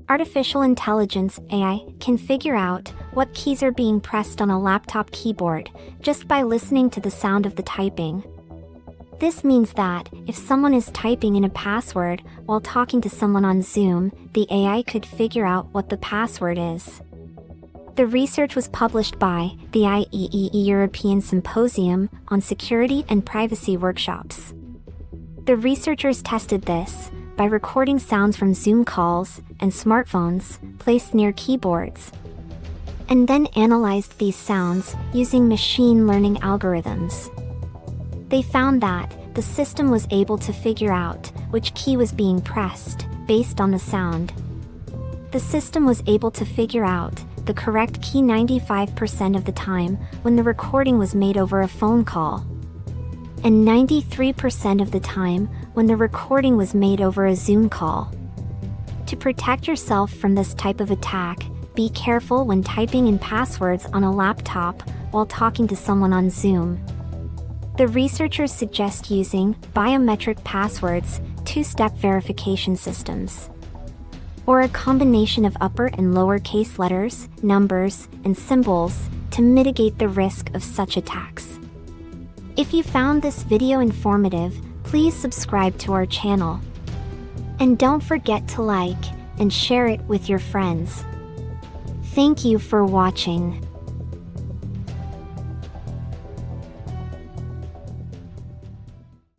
Artificial intelligence (AI) can figure out what keys are being pressed on a laptop keyboard just by listening to the sound of the typing. This means that if someone is typing in a password while talking to someone on Zoom, the AI could figure out what the password is. The research was published by the IEEE European Symposium on Security and Privacy Workshops. The researchers tested this by recording sounds from Zoom calls and smartphones placed near keyboards, and then analyzed these sounds using machine learning algorithms. They found that the system was able to figure out which key was being pressed based on the sound. The system was able to figure out the correct key 95% of the time when the recording was made over a phone call, and 93% of the time when the recording was made over a Zoom call. To protect yourself from this type of attack, be careful when typing in passwords on a laptop while talking to someone on Zoom. The researchers suggest using biometric passwords, two-step verification systems, or a combination of upper and lowercase letters, numbers, and symbols to mitigate the risk of such attacks. If you found this video informative, please subscribe to our channel. And don't forget to like and share it with your friends. Thank you for watching.